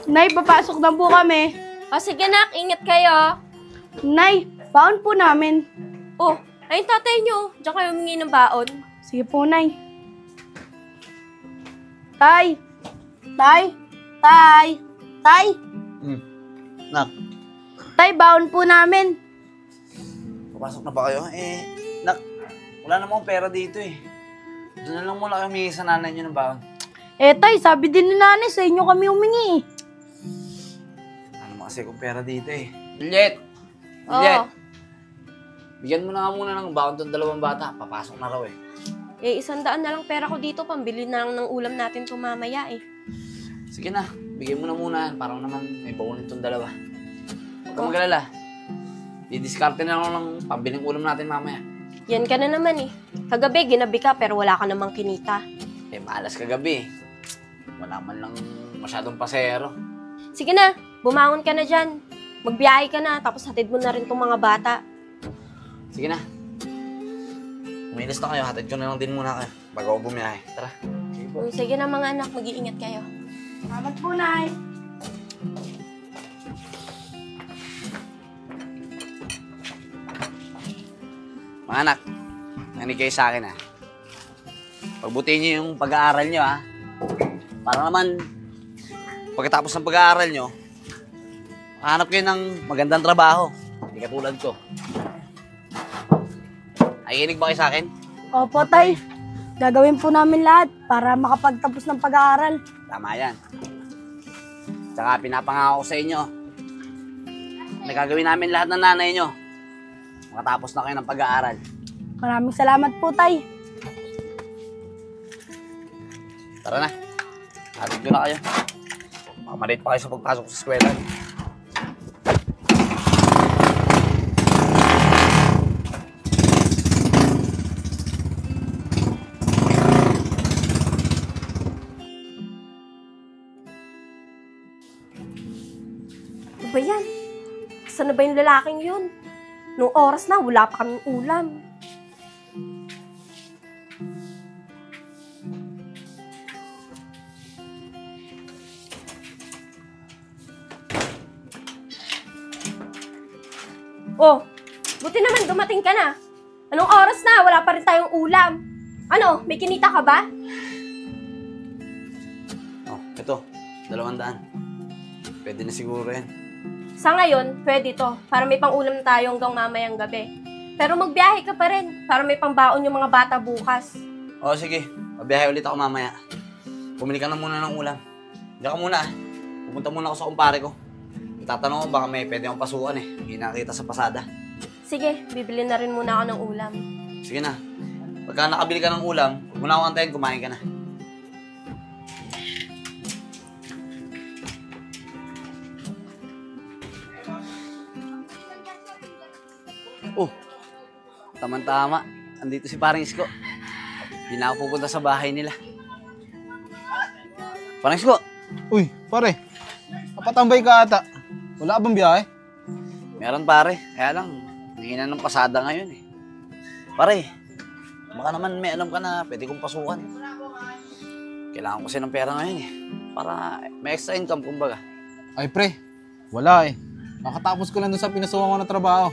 Nay, papasok na po kami. O sige nak, ingat kayo. Nay, baon po namin. Oh, ayun tatay nyo. Diyan kayo humingi ng baon. Sige po, Nay. Tay! Tay! Tay! Tay! Nak, Tay, baon po namin. papasok na ba kayo? Nak, wala namang pera dito eh. Doon na lang muna kayo humingi sa nanay niyo ng baon. Tay, sabi din ni nanay, sa inyo kami humingi. Ano kasi kung pera dito eh. Juliet! Juliet! Bigyan mo na nga muna ng baon tong dalawang bata. Papasok na raw eh. 100 na lang pera ko dito. Pambili na lang ng ulam natin to mamaya eh. Sige na, bigyan mo na muna yan. Parang naman may baunin tong dalawa. Huwag kang mag-alala. Didiskarte na lang ng pambiling ulam natin mamaya. Yan ka na naman eh. Kagabi, ginabi ka pero wala ka namang kinita. Malas kagabi. Wala man lang masyadong pasero. Sige na, bumangon ka na dyan. Magbiyahe ka na, tapos hatid mo na rin tong mga bata. Sige na. Umilis na kayo, hatid ko na lang din muna kayo bago ako bumiyahe. Tara. Sige po. Sige na mga anak, mag-iingat kayo. Salamat po, Nay. Mga anak, nanig kayo sa akin ha. Pagbutihin niyo yung pag-aaral niyo ha. Para naman, pagkatapos ng pag-aaral niyo, makahanap kayo ng magandang trabaho. Hindi katulad ko. Nakikinig ba kayo sa akin? Opo, Tay. Gagawin po namin lahat para makapagtapos ng pag-aaral. Tama yan. Tsaka pinapangako ko sa inyo, nagagawin namin lahat ng nanay nyo. Makatapos na kayo ng pag-aaral. Maraming salamat po, Tay. Tara na. Hatid ko na kayo. Makamalate pa kayo sa pagpasok sa eskwela. Ano ba yan? Saan na ba yung lalaking yun? Nung oras na, wala pa kaming ulam. Oh, buti naman dumating ka na. Anong oras na? Wala pa rin tayong ulam. Ano, may kinita ka ba? Oh, ito. 200. Pwede na siguro yan. Sa ngayon, pwede to. Para may pang-ulam na tayo hanggang mamayang gabi. Pero magbiyahe ka pa rin. Para may pangbaon yung mga bata bukas. Oh, sige. Mabiyahe ulit ako mamaya. Pumili ka na muna ng ulam. Diyan ka muna ah. Pupunta muna ako sa kumpare ko. Itatanong ko baka may pwede akong pasukan eh. Hindi nakita sa pasada. Sige, bibili na rin muna ako ng ulam. Sige na. Pagka nakabili ka ng ulam, huwag mo na ako antayin, kumain ka na. Oh, tama-tama. Andito si Paring Isko. Hindi na ako pupunta sa bahay nila. Paring Isko! Uy, pare. Napatambay ka ata. Wala ka bang biyahe? Meron pare. Kaya lang, nanginan ng pasada ngayon eh. Pare, baka naman may alam ka na pwede kong pasukan. Kailangan ko kasi ng pera ngayon eh. Para may extra income kumbaga. Ay pre, wala eh. Nakatapos ko lang dun sa pinasukan ko na trabaho.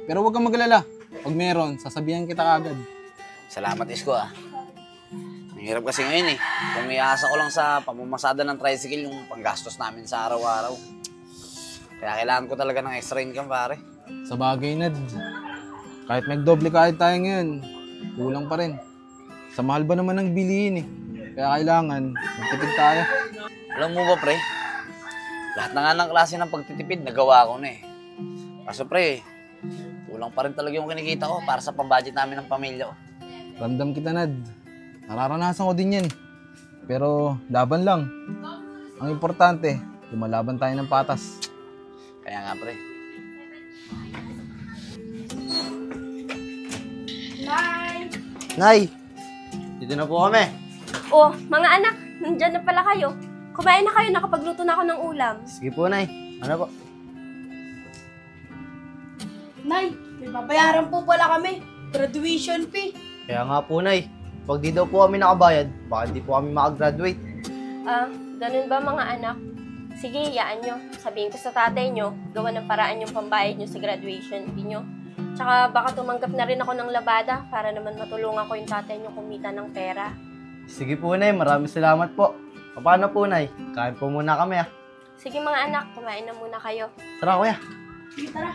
Pero huwag kang magalala. Pag meron, sasabihan kita agad. Salamat Isko ah. Ang hirap kasi ngayon eh. Kung may asa ko lang sa pamamasada ng tricycle yung panggastos namin sa araw-araw. Kaya kailangan ko talaga ng extra income pare. Sa bagay, Nad. Kahit magdoble kahit tayo ngayon, kulang pa rin. Sa mahal ba naman ng bilihin eh. Kaya kailangan, magtipid tayo. Alam mo ba pre? Lahat na nga ng klase ng pagtitipid nagawa ko na eh. Kaso pre, kulang pa rin talaga yung kinikita ko para sa pambudget namin ng pamilya ko. Ramdam kita, Nad. Nararanasan ko din yan. Pero laban lang. Ang importante, lumalaban tayo ng patas. Kaya nga pre. Nay! Nay, dito na po kami. Oh, mga anak, nandyan na pala kayo. Kumain na kayo, nakapagluto na ako ng ulam. Sige po, Nay. Ano po? Nay, may babayaran po pala kami. Graduation fee. Kaya nga po, Nay. Pag di daw po kami nakabayad, baka hindi po kami makagraduate. Ganun ba mga anak? Sige, iyaan nyo. Sabihin ko sa tatay nyo, gawa ng paraan yung pambayad nyo sa graduation fee nyo. Tsaka baka tumanggap na rin ako ng labada para naman matulungan ko yung tatay nyo kumita ng pera. Sige po, Nay. Maraming salamat po. Paano po, Nay? Kain po muna kami, ah. Sige mga anak, kumain na muna kayo. Tara, kuya. Sige, tara.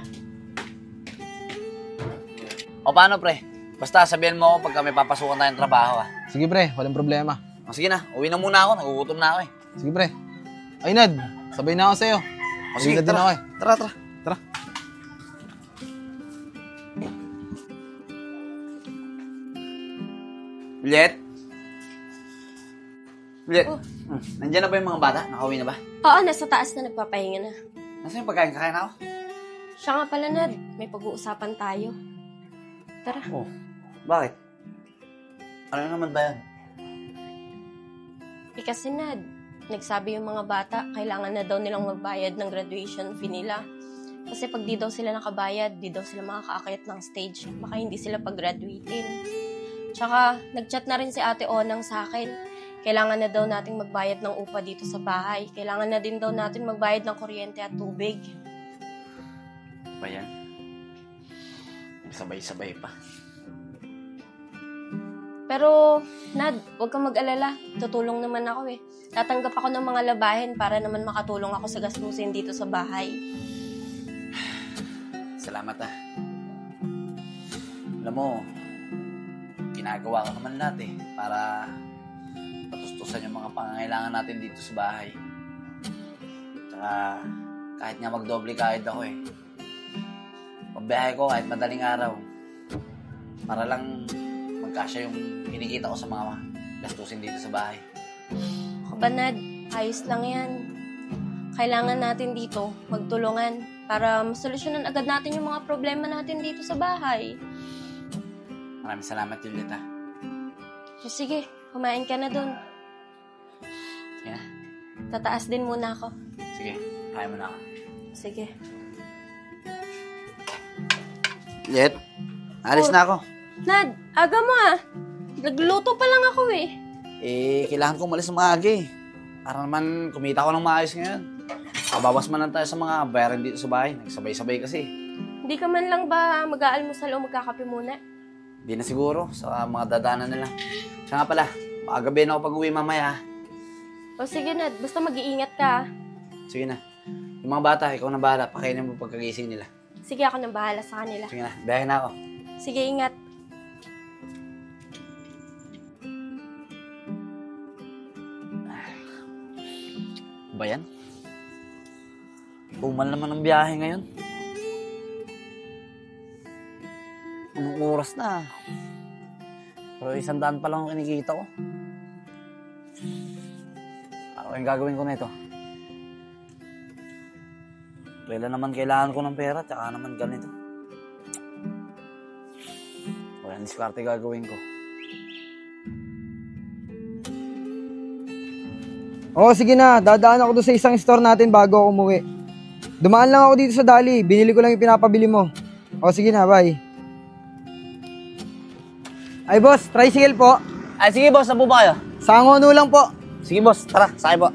O paano, pre? Basta sabihan mo ako pag kami papasukan tayong trabaho, ah. Sige pre, walang problema. O, sige na, uwi na muna ako. Nagugutom na ako eh. Sige pre. Ay Nad, sabay na ako sa'yo. O, Uwi sige, na din ako eh. Tara, tara. Tara. Juliet? Juliet? Oh. Nandiyan na ba yung mga bata? Nakauwi na ba? Oo, nasa taas na nagpapahinga na. Nasaan yung pagkain? Kakain ako? Siya nga pala, Nad. May pag-uusapan tayo. Tara. Oh. Bakit? Ano naman ba yan? Kasi, Nad, nagsabi yung mga bata, kailangan na daw nilang magbayad ng graduation fee nila. Kasi pag di daw sila nakabayad, di daw sila makakaakyat ng stage. Baka hindi sila pag-graduatein. Tsaka, nag-chat na rin si Ate Onang sa akin. Kailangan na daw nating magbayad ng upa dito sa bahay. Kailangan na din daw natin magbayad ng kuryente at tubig. Ba yan? Sabay-sabay pa. Pero, Nad, huwag kang mag-alala. Tutulong naman ako eh. Tatanggap ako ng mga labahin para naman makatulong ako sa gastusin dito sa bahay. Salamat ah. Alam mo, ginagawa ko naman lahat eh para patustusan yung mga pangangailangan natin dito sa bahay. Tsaka kahit nga magdoble kahit ako eh. Pagbiyahe ko kahit madaling araw para lang magkasya yung kinikita ko sa mga gastusin dito sa bahay. Ako ba, Nad? Ayos lang yan. Kailangan natin dito magtulungan para masolusyonan agad natin yung mga problema natin dito sa bahay. Maraming salamat, Juliet ah. O sige, kumain ka na dun. Sige na. Tataas din muna ako. Sige, kaya mo na ako. Sige. Juliet, alis na ako. Nad, aga mo ah. Nagluto pa lang ako eh. Kailangan ko umalis ng maaga eh. Para naman kumita ko ng maayos ngayon. Kabawas man lang tayo sa mga bayaran dito sa bahay. Nagsabay-sabay kasi. Hindi ka man lang ba mag-aalmusal o magkakape muna? Hindi na siguro sa mga dadanan nila. Siya nga pala, baka gabi na ako pag-uwi mamaya. O sige Nad, basta mag-iingat ka ah. Sige na. Yung mga bata, ikaw na bahala. Pakainin mo pagkagising nila. Sige, ako nang bahala sa kanila. Sige na, biyahe na ako. Sige, ingat. Ba yan? Umal naman ang biyahe ngayon. Anong oras na? Pero 100 pa lang ang kinikita ko. Ano yung gagawin ko na ito? Kailan naman kailangan ko ng pera, tsaka naman ganito. Walang diskarte gagawin ko. Oo, sige na. Dadaan ako doon sa isang store natin bago ako umuwi. Dumaan lang ako dito sa Dali. Binili ko lang yung pinapabili mo. O, sige na. Bye. Ay, boss. Tricycle po. Ay, sige boss, saan po ba kayo? Sangono lang po. Sige boss, tara, sakay po.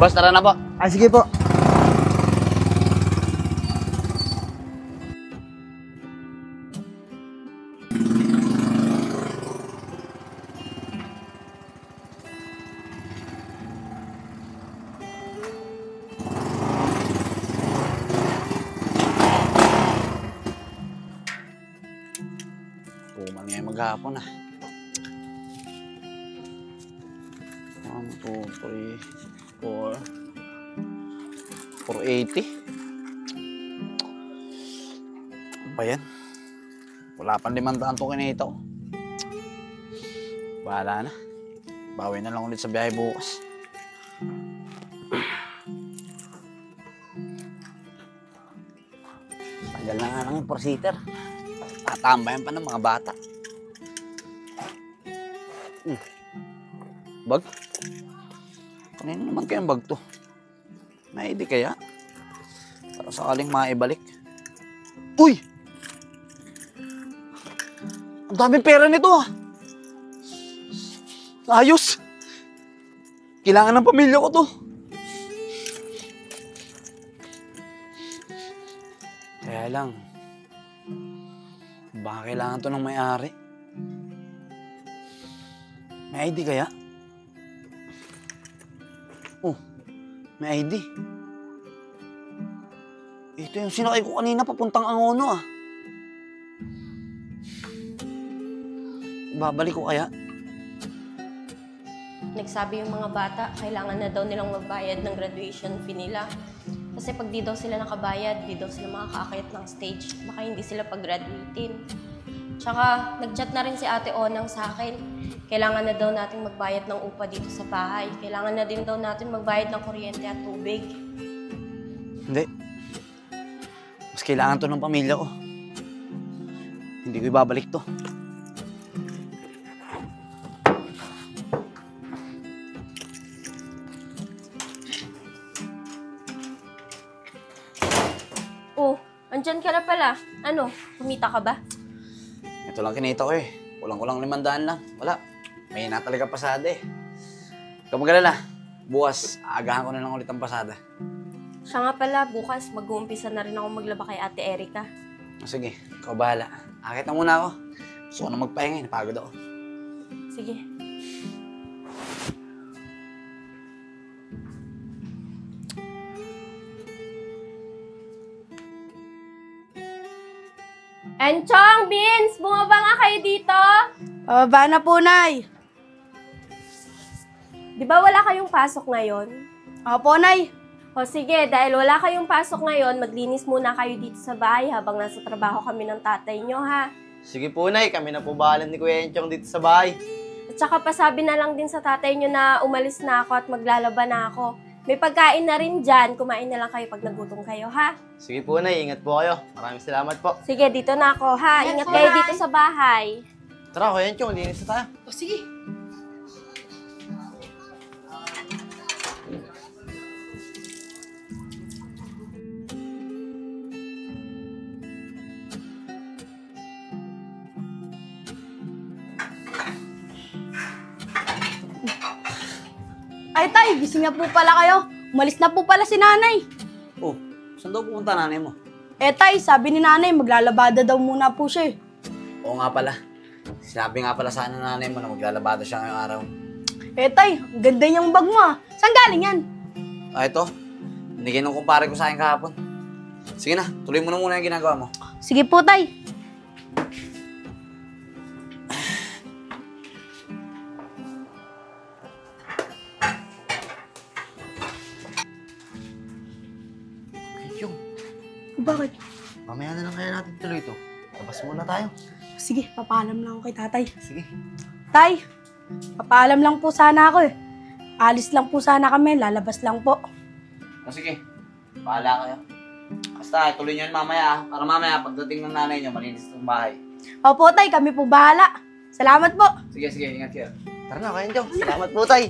Boss, tara na po. Ah, sige po. Tuman ngayon maghapon ah. 1, 2, 3, 4. 480. Ano ba yan? Wala pang 500 to kinita ko. Bahala na. Bawi na lang ulit sa biyahe bukas. Tagal na nga lang yung 4-seater. Tatambayan pa ng mga bata. Bag? Kanina naman kayang bag to? May ID kaya? Para sakaling maibalik. Uy! Ang daming pera nito ah. Ayos. Kailangan ng pamilya ko to. Kaya lang, baka kailangan to ng may-ari. May ID kaya? Oh, may ID. Ito yung sinakay ko kanina papuntang Angono ah. Babalik ko kaya? Nagsabi yung mga bata, kailangan na daw nilang magbayad ng graduation fee nila. Kasi pag di daw sila nakabayad, di daw sila makakaakyat ng stage. Baka hindi sila pag-graduatein. Tsaka, nag-chat na rin si Ate Onang sa akin. Kailangan na daw natin magbayad ng upa dito sa bahay. Kailangan na din daw natin magbayad ng kuryente at tubig. Hindi. Mas kailangan to ng pamilya ko. Hindi ko ibabalik to. Oh, andyan ka na pala. Ano, kumita ka ba? Ito lang kinita ko eh. Kulang-kulang 500 lang. Wala. May na talaga pasada eh. Ikaw mag-alala. Bukas, aagahan ko na lang ulit ang pasada. Siya nga pala, bukas mag-uumpisa na rin ako maglaba kay Ate Erica. Sige, ikaw bahala. Akit na muna ako. Gusto ko na magpahinga eh. Napagod ako. Sige. Enchong, Beans! Bumaba nga kayo dito! Pababa na po, Nay. Di ba wala kayong pasok ngayon? Opo, Nay. O sige, dahil wala kayong pasok ngayon, maglinis muna kayo dito sa bahay habang nasa trabaho kami ng tatay nyo, ha? Sige po, Nay. Kami na po bahalan ni Kuya Enchong dito sa bahay. At saka pasabi na lang din sa tatay nyo na umalis na ako at maglalaba na ako. May pagkain na rin dyan, kumain na lang kayo pag nagutom kayo, ha? Sige po, Nay. Ingat po kayo. Maraming salamat po. Sige, dito na ako, ha? Ingat kayo dito sa bahay. Tara, Kuya Enchong. Linis na tayo. O, sige. Ay, tay, gising na po pala kayo. Umalis na po pala si nanay. Oh, saan daw pupunta nanay mo? Eh, tay, sabi ni nanay, maglalabada daw muna po siya eh. Oo nga pala. Sinabi nga pala sa nanay mo na maglalabada siya ngayong araw. Eh, tay, ang ganda niyang bag mo ah. Saan galing yan? Ah, ito. Binigay nung kumpare ko sa akin kahapon. Sige na, tuloy mo na muna yung ginagawa mo. Sige po, tay. Enchong, Bakit? mamaya na lang kaya natin tuloy ito. Labas muna tayo. Sige, papaalam lang ako kay tatay. Sige. Tay, papaalam lang po sana ako eh. Alis lang po sana kami, lalabas lang po. O sige, bahala kayo. Basta, tuloy nyo yun mamaya ah. Para mamaya, pagdating ng nanay nyo, malinis itong bahay. Opo, tay, kami po bahala. Salamat po. Sige, sige, ingat kayo. Tara na, Kuya Enchong. Salamat po, Tay.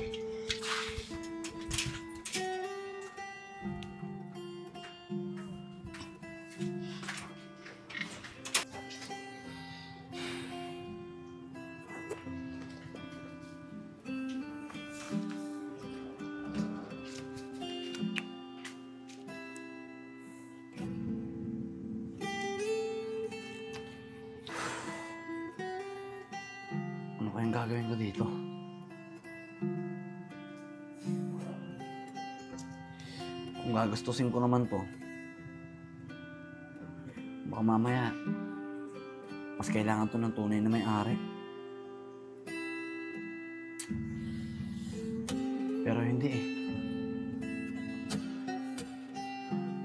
Ano kayang gagawin ko dito? Kung gagastusin ko naman to, baka mamaya, mas kailangan to ng tunay na may-ari. Pero hindi eh.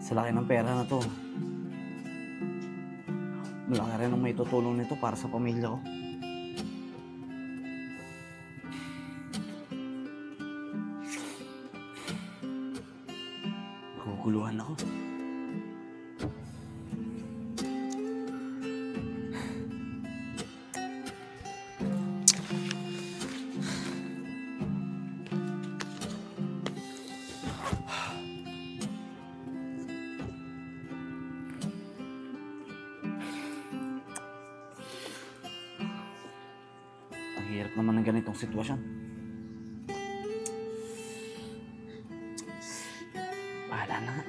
Sa laki ng pera na to, malaki rin ang may tutulong nito para sa pamilya ko. Naguguluhan ako. Hirap naman ng ganitong sitwasyon. Bahala na nga.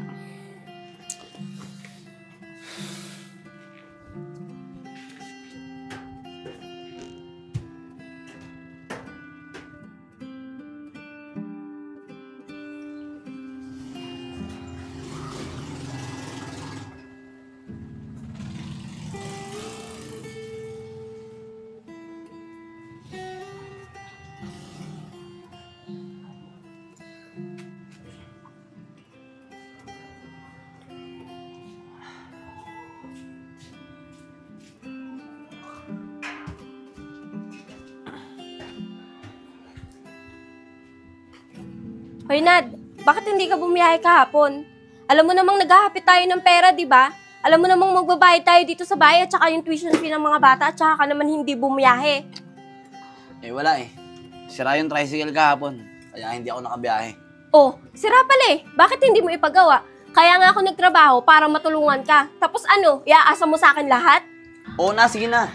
Hoy Nad, bakit hindi ka bumiyahe kahapon? Alam mo namang naghahapit tayo ng pera, di ba? Alam mo namang magbabayad tayo dito sa bahay at saka yung tuition fee ng mga bata at saka ka naman hindi bumiyahe. Eh wala eh. Sira yung tricycle kahapon. Kaya hindi ako nakabiyahe. Oh, sira pala eh. Bakit hindi mo ipagawa? Kaya nga ako nagtrabaho para matulungan ka. Tapos ano, iaasa mo sa akin lahat? Oo na, sige na.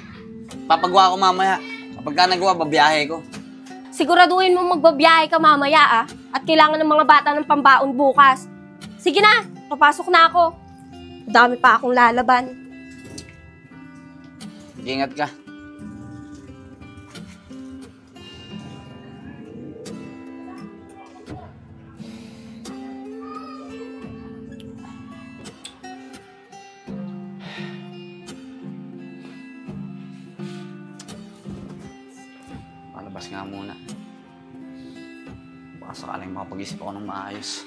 Papagawa ko mamaya. Kapag ka nagawa, babiyahe ko. Siguraduhin mo magbabiyahe ka mamaya ah. At kailangan ng mga bata ng pambaon bukas. Sige na, papasok na ako. Dami pa akong lalaban. Ingat ka. Palabas nga muna. Baka sakaling makapag-isip ako ng maayos.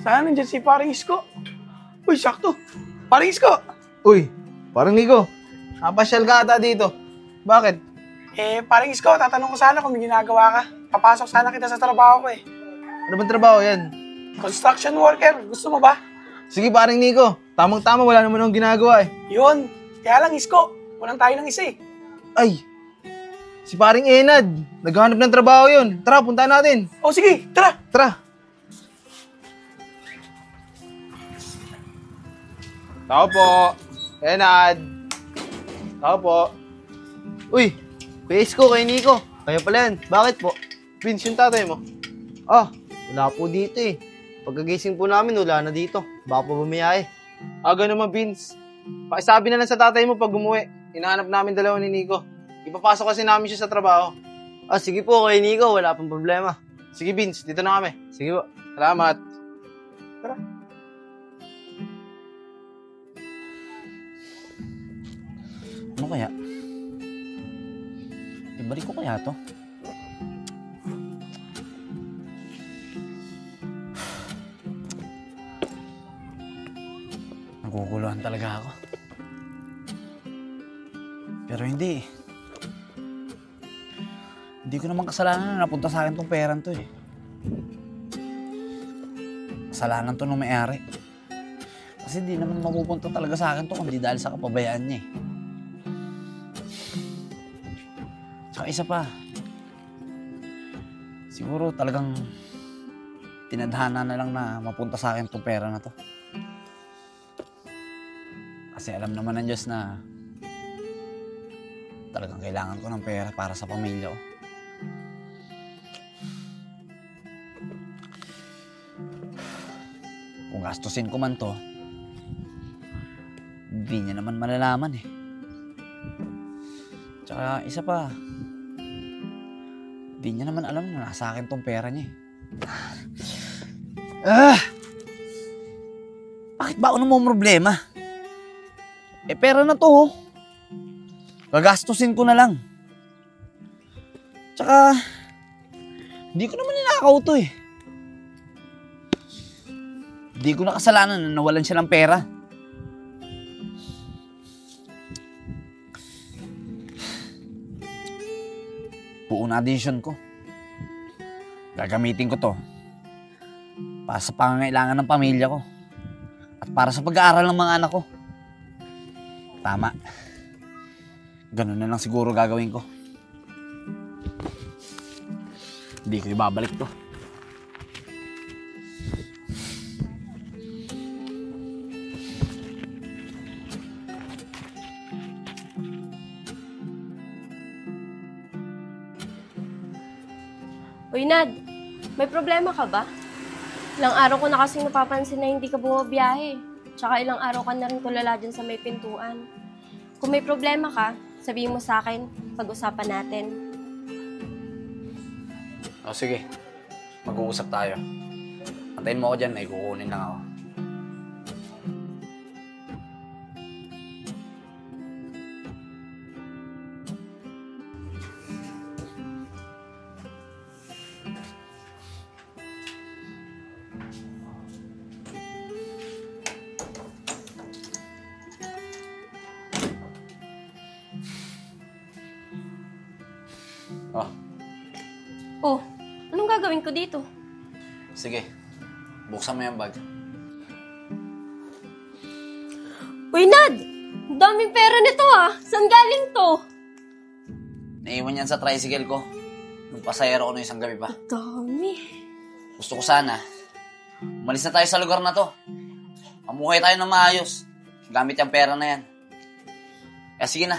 Saan nandiyan si paring Isko? Uy, sakto. Paring Isko! Uy, parang Nico. Napasyal ka ata dito. Bakit? Paring Isko, tatanong ko sana kung may ginagawa ka. Papasok sana kita sa trabaho ko eh. Ano bang trabaho yan? Construction worker, gusto mo ba? Sige paring Nico. Tamang-tama, wala naman akong ginagawa eh. Yun. Kaya lang Isko, walang tayo ng isa eh. Ay, si paring Enad. Naghahanap ng trabaho yun. Tara, punta natin. O sige, tara! Tara. Tao po. Enad. Tao po. Uy, Isko kay Nico. Kayo pala yan. Bakit po? Vince, yung tatay mo. Ah, wala po dito eh. Pagkagising po namin, wala na dito. Baka po bumiyahe. Aga naman, Vince. Pakisabi na lang sa tatay mo pag umuwi. Hinahanap namin dalawa ni Nico. Ipapasok kasi namin siya sa trabaho. Ah, sige po kay Nico. Wala pong problema. Sige, Vince. Dito na kami. Sige po. Salamat. Ano kaya? Ibalik ko kaya to? Naguguluhan talaga ako. Pero hindi. Hindi ko naman kasalanan na napunta sa akin tong perang to eh. Kasalanan to ng may-ari. Kasi di naman mapupunta talaga sa akin to kundi dahil sa kapabayaan niya eh. Tsaka isa pa, siguro talagang tinadhana na lang na mapunta sa akin tong pera na to. Kasi alam naman ng Diyos na talagang kailangan ko ng pera para sa pamilya ko. Kung gastusin ko man to, hindi niya naman malalaman eh. Tsaka isa pa, hindi niya naman alam na nasa akin tong pera niya eh. Bakit ba ako namang problema? Eh pera na to oh. Gagastusin ko na lang. Tsaka, hindi ko naman ninakaw to eh. Hindi ko na kasalanan na nawalan siya ng pera. Buo na addition ko. Gagamitin ko to para sa pangangailangan ng pamilya ko at para sa pag-aaral ng mga anak ko. Tama. Ganun na lang siguro gagawin ko. Hindi ko ibabalik to. Uy, Nad, may problema ka ba? Ilang araw ko na kasing napapansin na hindi ka bumabiyahe. Tsaka ilang araw ka na rin tulala dyan sa may pintuan. Kung may problema ka, sabihin mo sa akin, pag-usapan natin. O sige, mag-uusap tayo. Antayin mo ako dyan, may kukunin lang ako. Oh, Oh, anong gagawin ko dito? sige. Buksan mo yung bag. Uy, Nad! Ang daming pera nito ah! Saan galing to? Naiwan yan sa tricycle ko. Nung pasayero ko nung isang gabi pa. Dami. Gusto ko sana, umalis na tayo sa lugar na to. Mamuhay tayo ng maayos. Gamit yung pera na yan. Kaya sige na.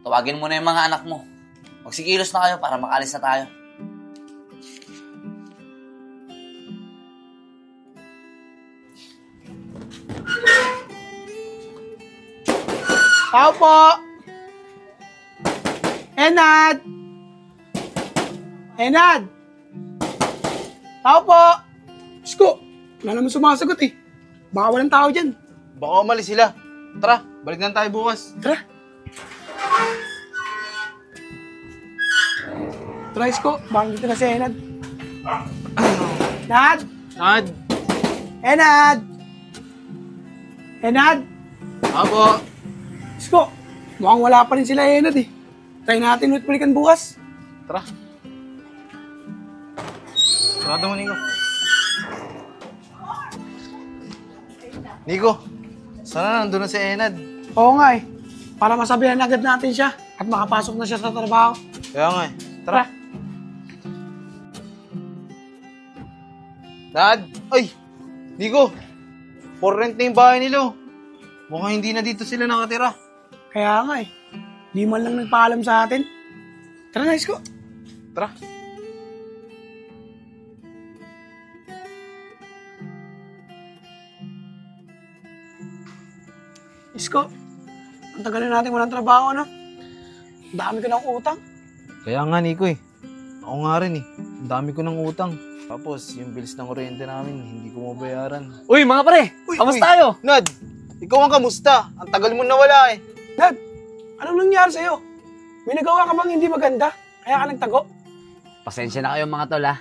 Tawagin mo na yung mga anak mo. Magsikilos na kayo para makalis na tayo. Tao po! Enad! Enad! Tao po! Isko, wala naman sumasagot eh. Baka walang tao dyan. Baka umalis sila. Tara, balik na tayo bukas. Tara. Tara, Isko. Baka dito na si Enad. Nad! Nad! Enad! Enad! Apo! Isko, mukhang wala pa rin sila Enad eh. Try natin ulit balikan bukas. Tara. Sarado mo, Nico. Nico, sana nandun na si Enad. Oo nga eh. Para masabihan agad natin siya at makapasok na siya sa trabaho. Kaya nga eh. Tara. Nad! Ay! Nico! For rent na yung bahay nila. Mukhang hindi na dito sila nakatira. Kaya nga eh. Di man lang nagpaalam sa atin. Tara na, Isko. Tara. Isko, ang tagal na natin walang trabaho, no? Ang dami ko ng utang. Kaya nga, Nico eh. Ako nga rin eh. Ang dami ko ng utang. Tapos, yung bills ng kuryente namin, hindi ko mabayaran. Uy, mga pare! Kamusta tayo? Nad! Ikaw ang kamusta? Ang tagal mo nawala eh. Dad, anong nangyari sa'yo? May nagawa ka bang hindi maganda? Kaya ka nagtago? Pasensya na kayo mga tol ha.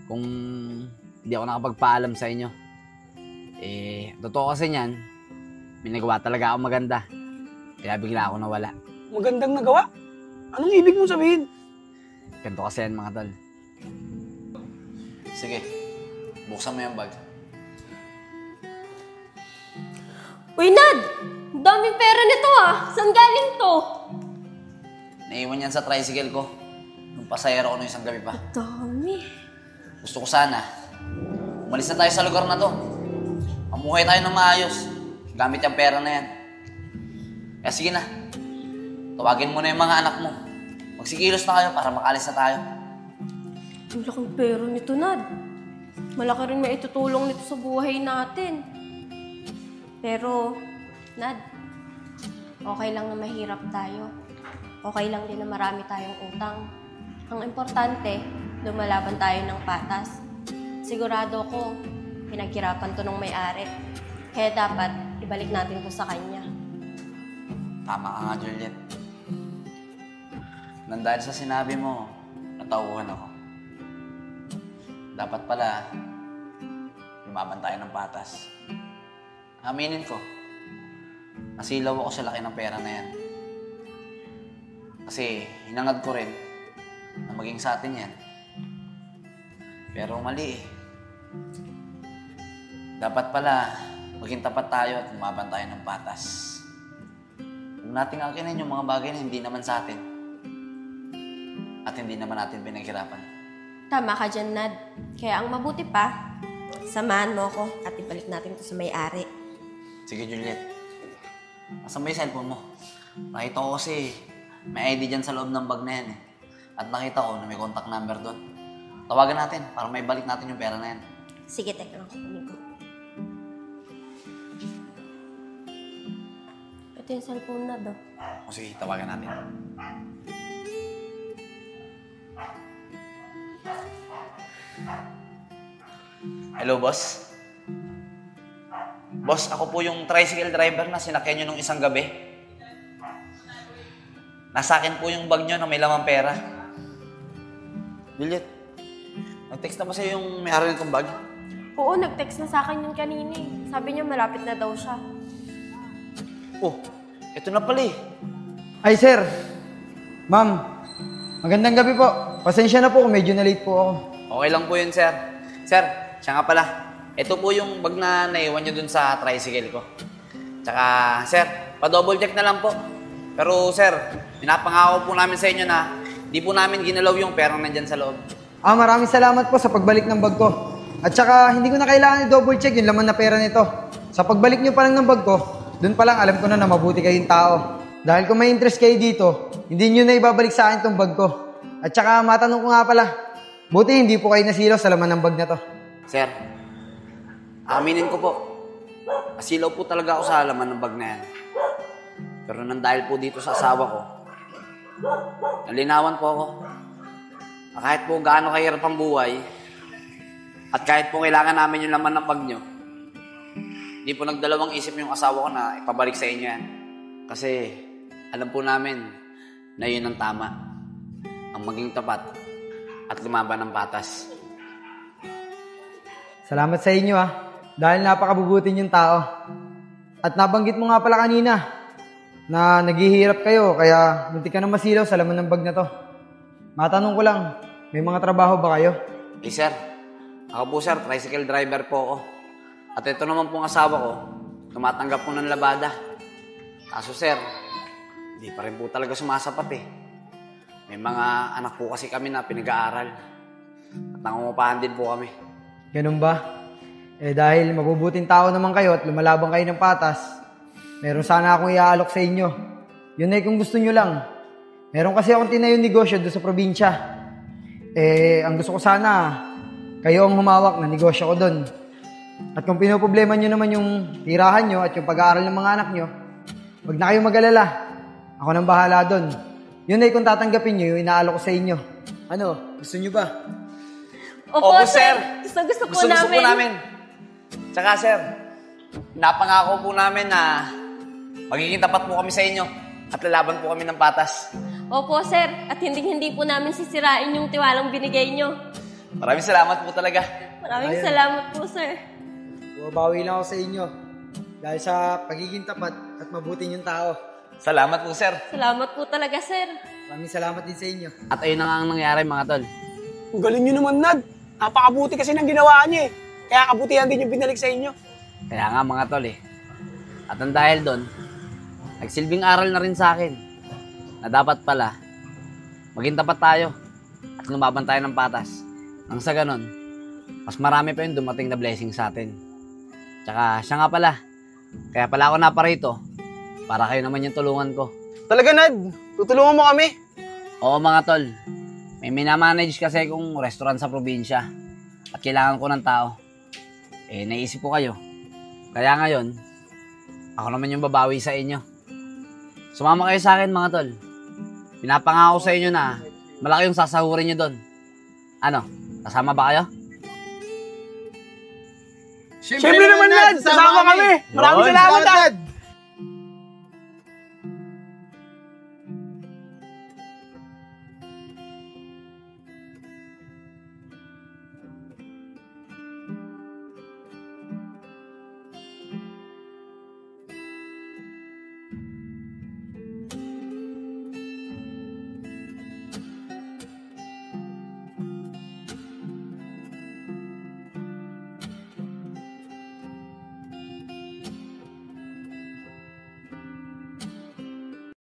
Kung hindi ako nakapagpaalam sa inyo. Totoo kasi niyan, may nagawa talaga ako maganda. Kaya bigla ako nawala. Magandang nagawa? Anong ibig mong sabihin? Ganito kasi yan mga tol. Sige, buksan mo yung bag. Uy, Nad! Ang daming pera nito ah! Saan galing to? Naiwan yan sa tricycle ko. Nung pasayero ko nung isang gabi pa. Dami. Gusto ko sana, umalis na tayo sa lugar na to. Mamuhay tayo ng maayos. Gamit yung pera na yan. Kaya sige na. Tawagin mo na yung mga anak mo. Magsikilos na kayo para makalis na tayo. Ang laking pera nito, Nad. Malaki rin may itutulong nito sa buhay natin. Pero, Nad, okay lang na mahirap tayo. Okay lang din na marami tayong utang. Ang importante, lumalaban tayo ng patas. Sigurado ko, pinaghirapan to ng may-ari. Kaya dapat, ibalik natin to sa kanya. Tama ka nga, Juliet. Nang dahil sa sinabi mo, natauhan ako. Dapat pala, lumaban tayo ng patas. Aminin ko, nasilaw ako sa laki ng pera na yan. Kasi hinangad ko rin na maging sa atin yan. Pero mali eh. Dapat pala, maging tapat tayo at lumaban tayo ng patas. Huwag nating akinin yung mga bagay na hindi naman sa atin. At hindi naman natin pinaghirapan. Tama ka dyan, Nad. Kaya ang mabuti pa, samahan mo ako at ibalik natin to sa may-ari. Sige, Juliet. Asan ba yung cellphone mo? Nakita ko kasi may ID dyan sa loob ng bag na yan eh. At nakita ko na may contact number doon. tawagan natin para may balik natin yung pera na yan. Sige, teka lang. Kukunin ko. Ito yung cellphone na daw. O sige, tawagan natin. Hello, boss? Boss, ako po yung tricycle driver na sinakyan nyo nung isang gabi. Nasa akin po yung bag nyo na may lamang pera. Juliet, nag-text na ba sa'yo yung may-ari nitong bag? Oo, nag-text na sa akin yung kanina eh. Sabi niya malapit na daw siya. Oh, eto na pala eh. Ay, sir. Ma'am, magandang gabi po. Pasensya na po kung medyo na-late po ako. Okay lang po yun, sir. Sir, siya nga pala. Ito po yung bag na naiwan nyo dun sa tricycle ko. Tsaka, sir, pa-double check na lang po. Pero, sir, pinapangako po namin sa inyo na di po namin ginalaw yung perang nandyan sa loob. Maraming salamat po sa pagbalik ng bag ko. At saka, hindi ko na kailangan i-double check yung laman na pera nito. Sa pagbalik nyo pa lang ng bag ko, dun pa lang alam ko na mabuti kayong tao. Dahil kung may interest kayo dito, hindi nyo na ibabalik sa akin tong bag ko. At saka, matanong ko nga pala, buti hindi po kayo nasilaw sa laman ng bag na to. Sir, aminin ko po. Asilaw po talaga ako sa laman ng bag na yan. Pero nang dahil po dito sa asawa ko, nalinawan po ako. Kahit po gaano kahirap ang buhay, at kahit po kailangan namin yung laman ng bag nyo, hindi po nagdalawang isip yung asawa ko na ipabalik sa inyo yan. Kasi alam po namin na yun ang tama. Ang maging tapat at lumaban ng patas. Salamat sa inyo dahil napakabubuti yung tao. At nabanggit mo nga pala kanina na naghihirap kayo kaya muntik ka na masilaw sa laman ng bag na to. Matanong ko lang, may mga trabaho ba kayo? Eh sir, ako po sir, tricycle driver po ako. At ito naman pong asawa ko, tumatanggap po ng labada. Kaso sir, hindi pa rin po talaga sumasapat eh. May mga anak po kasi kami na pinag-aaral. At nangungupahan din po kami. Ganun ba? Dahil mabubuting tao naman kayo at lumalabang kayo ng patas, meron sana akong iaalok sa inyo. Yun ay kung gusto nyo lang. Meron kasi akong tinayong negosyo doon sa probinsya. Ang gusto ko sana, kayo ang humawak na negosyo ko doon. At kung pinoproblema nyo naman yung tirahan nyo at yung pag-aaral ng mga anak nyo, wag na kayo mag-alala. Ako nang bahala doon. Yun ay kung tatanggapin nyo yung inaalok ko sa inyo. Ano? Gusto nyo ba? Opo, sir. Gusto po namin. Tsaka sir, napangako po namin na magiging tapat po kami sa inyo at lalaban po kami ng patas. Opo, sir. At hindi po namin sisirain yung tiwalang binigay nyo. Maraming salamat po talaga. Maraming salamat po, sir. Bumabawi lang ako sa inyo. Dahil sa pagiging tapat at mabuting yung tao. Salamat po sir. Salamat po talaga, sir. Maraming salamat din sa inyo. At ayun na nga ang nangyari mga tol. Ang galing nyo naman, Nad. Napakabuti kasi ng ginawa niyo eh. Kaya kabutihan din yung binalik sa inyo. Kaya nga mga tol eh. At ang dahil doon, nagsilbing aral na rin sa akin na dapat pala maging tapat tayo at lumaban tayo ng patas. Nang sa ganon, mas marami pa yung dumating na blessing sa atin. Tsaka siya nga pala, kaya pala ako naparito para kayo naman yung tulungan ko. Talaga, Nad. Tutulungan mo kami. Oo mga tol, may minamanage kasi kong restaurant sa probinsya at kailangan ko ng tao. Naisip ko kayo. Kaya ngayon, ako naman yung babawi sa inyo. Sumama kayo sa akin mga tol. Pinapangako sa inyo na malaki yung sasahurin nyo doon. Ano, kasama ba kayo? Siyempre naman, Nad. Sasama kami. Maraming salamat, Nad.